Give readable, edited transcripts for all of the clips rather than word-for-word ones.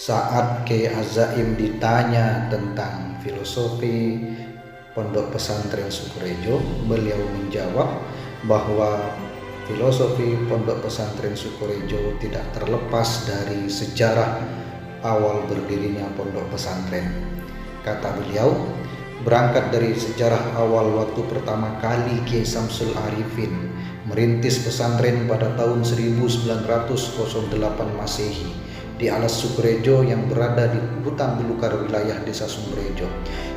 Saat Kiai Azaim ditanya tentang filosofi Pondok Pesantren Sukorejo, beliau menjawab bahwa filosofi Pondok Pesantren Sukorejo tidak terlepas dari sejarah awal berdirinya pondok pesantren. Kata beliau, berangkat dari sejarah awal waktu pertama kali Kiai Samsul Arifin merintis pesantren pada tahun 1908 Masehi di Alas Sukorejo yang berada di hutan belukar wilayah Desa Sumberjo.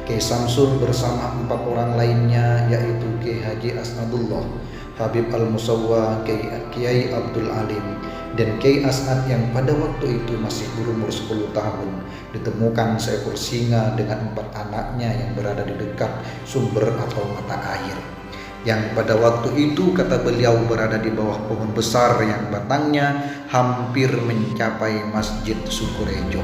Kiai Samsul bersama 4 orang lainnya, yaitu Kiai Haji As'adullah, Habib Al-Musawwa, Kiai Abdul Alim, dan Kiai As'ad yang pada waktu itu masih berumur 10 tahun, ditemukan seekor singa dengan 4 anaknya yang berada di dekat sumber atau mata air, yang pada waktu itu, kata beliau, berada di bawah pohon besar yang batangnya hampir mencapai Masjid Sukorejo.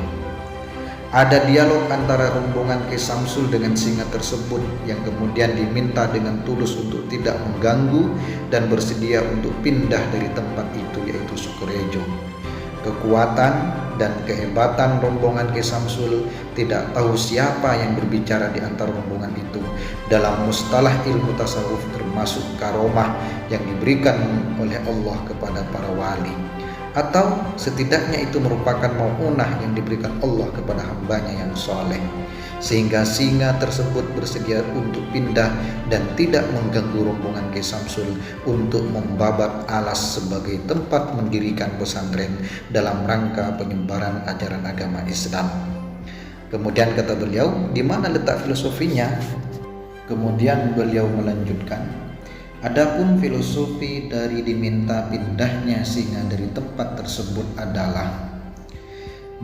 Ada dialog antara rombongan Kiai Samsul dengan singa tersebut yang kemudian diminta dengan tulus untuk tidak mengganggu dan bersedia untuk pindah dari tempat itu, yaitu Sukorejo. Kekuatan dan kehebatan rombongan Kiai Samsul, tidak tahu siapa yang berbicara di antara rombongan itu. Dalam mustalah ilmu tasawuf termasuk karomah yang diberikan oleh Allah kepada para wali, atau setidaknya itu merupakan mau'unah yang diberikan Allah kepada hambanya yang soleh, sehingga singa tersebut bersedia untuk pindah dan tidak mengganggu rombongan Kiai Samsul untuk membabat Alas sebagai tempat mendirikan pesantren dalam rangka penyebaran ajaran agama Islam. Kemudian kata beliau, di mana letak filosofinya? Kemudian beliau melanjutkan, adapun filosofi dari diminta pindahnya singa dari tempat tersebut adalah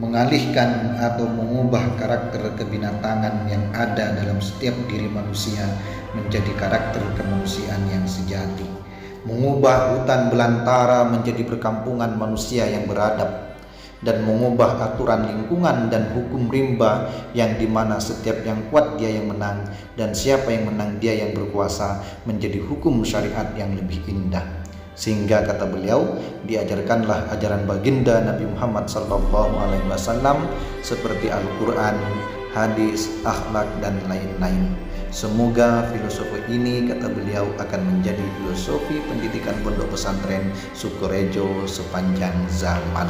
mengalihkan atau mengubah karakter kebinatangan yang ada dalam setiap diri manusia menjadi karakter kemanusiaan yang sejati, mengubah hutan belantara menjadi perkampungan manusia yang beradab, dan mengubah aturan lingkungan dan hukum rimba yang dimana setiap yang kuat dia yang menang dan siapa yang menang dia yang berkuasa menjadi hukum syariat yang lebih indah. Sehingga kata beliau, diajarkanlah ajaran baginda Nabi Muhammad SAW seperti Al-Quran, hadis, akhlak, dan lain-lain. Semoga filosofi ini, kata beliau, akan menjadi filosofi pendidikan pondok pesantren Sukorejo sepanjang zaman.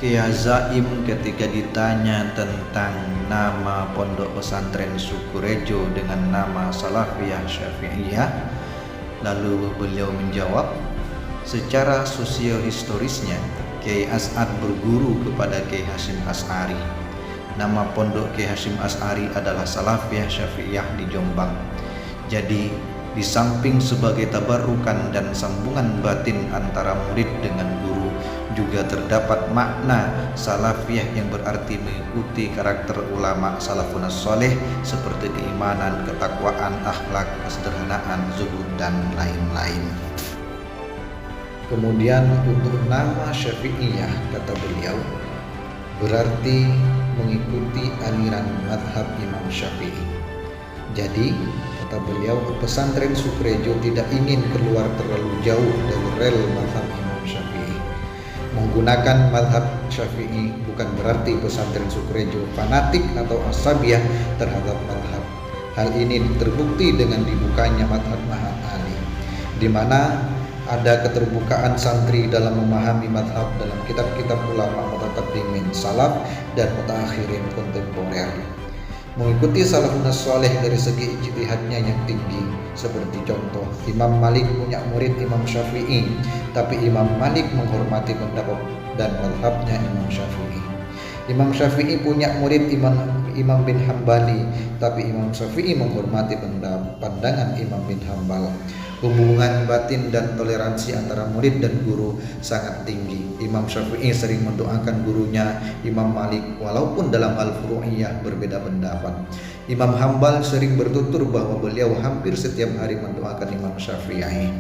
Kiai Azaim ketika ditanya tentang nama pondok pesantren Sukorejo dengan nama Salafiyah Syafi'iyah, lalu beliau menjawab, secara sosiohistorisnya Kiai As'ad berguru kepada Kiai Hasyim Asy'ari. Nama pondok Kiai Hasyim Asy'ari adalah Salafiyah Syafi'iyah di Jombang. Jadi di samping sebagai tabarukan dan sambungan batin antara murid dengan guru, juga terdapat makna salafiyah yang berarti mengikuti karakter ulama salafun soleh seperti keimanan, ketakwaan, akhlak, kesederhanaan, zuhud, dan lain-lain. Kemudian untuk nama Syafi'iyah, kata beliau, berarti mengikuti aliran madhab Imam Syafi'i. Jadi kata beliau, pesantren Sukorejo tidak ingin keluar terlalu jauh dari rel madhab Imam Syafi'i. Menggunakan madhab Syafi'i bukan berarti pesantren Sukorejo fanatik atau asabiyah terhadap madhab. Hal ini terbukti dengan dibukanya madhab Mahat Ali, di mana ada keterbukaan santri dalam memahami madhab dalam kitab-kitab ulama mutataqdimin salaf dan mutaakhirin kontemporer. Mengikuti salafun saleh dari segi ijtihadnya yang tinggi, seperti contoh Imam Malik punya murid Imam Syafi'i, tapi Imam Malik menghormati pendapat dan mazhabnya Imam Syafi'i. Imam Syafi'i punya murid Imam bin Hambali, tapi Imam Syafi'i menghormati pandangan Imam bin Hambal. Hubungan batin dan toleransi antara murid dan guru sangat tinggi. Imam Syafi'i sering mendoakan gurunya Imam Malik walaupun dalam hal furu'iyah berbeda pendapat. Imam Hambal sering bertutur bahwa beliau hampir setiap hari mendoakan Imam Syafi'i.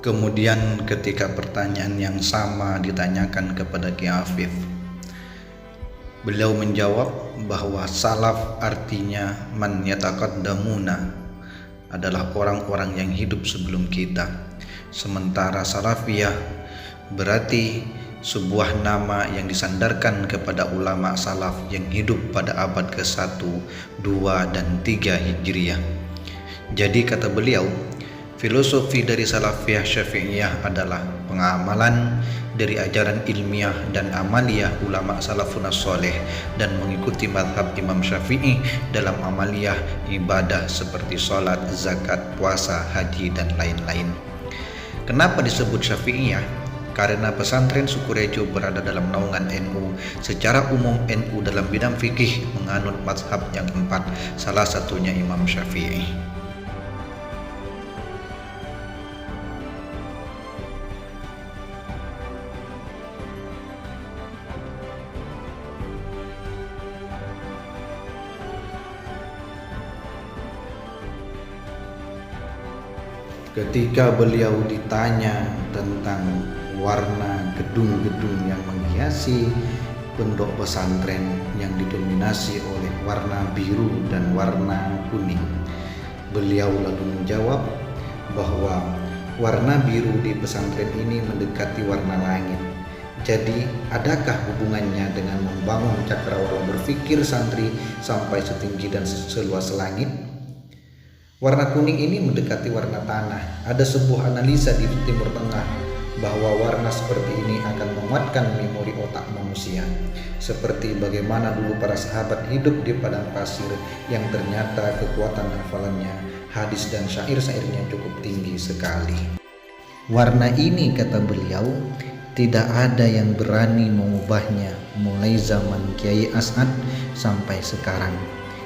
Kemudian ketika pertanyaan yang sama ditanyakan kepada Kiai Afif, Beliau menjawab bahwa salaf artinya man yataqaddamuna, adalah orang-orang yang hidup sebelum kita. Sementara salafiyah berarti sebuah nama yang disandarkan kepada ulama salaf yang hidup pada abad ke-1, 2, dan 3 Hijriah. Jadi kata beliau, filosofi dari salafiyah syafi'iyah adalah pengamalan dari ajaran ilmiah dan amaliyah ulama salafun soleh dan mengikuti mazhab Imam Syafi'i dalam amaliyah ibadah seperti sholat, zakat, puasa, haji, dan lain-lain. Kenapa disebut Syafi'iyah? Karena pesantren Sukorejo berada dalam naungan NU. Secara umum NU dalam bidang fikih menganut mazhab yang 4, salah satunya Imam Syafi'i. Ketika beliau ditanya tentang warna gedung-gedung yang menghiasi pondok pesantren yang didominasi oleh warna biru dan warna kuning, beliau lalu menjawab bahwa warna biru di pesantren ini mendekati warna langit. Jadi adakah hubungannya dengan membangun cakrawala berpikir santri sampai setinggi dan seluas langit? Warna kuning ini mendekati warna tanah. Ada sebuah analisa di Timur Tengah bahwa warna seperti ini akan menguatkan memori otak manusia, seperti bagaimana dulu para sahabat hidup di padang pasir yang ternyata kekuatan hafalannya, hadis dan syair-syairnya cukup tinggi sekali. Warna ini, kata beliau, tidak ada yang berani mengubahnya mulai zaman Kiai As'ad sampai sekarang,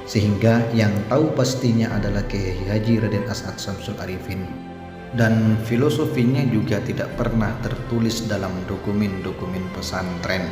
sehingga yang tahu pastinya adalah Kiai Haji Raden As'ad Syamsul Arifin. Dan filosofinya juga tidak pernah tertulis dalam dokumen-dokumen pesantren.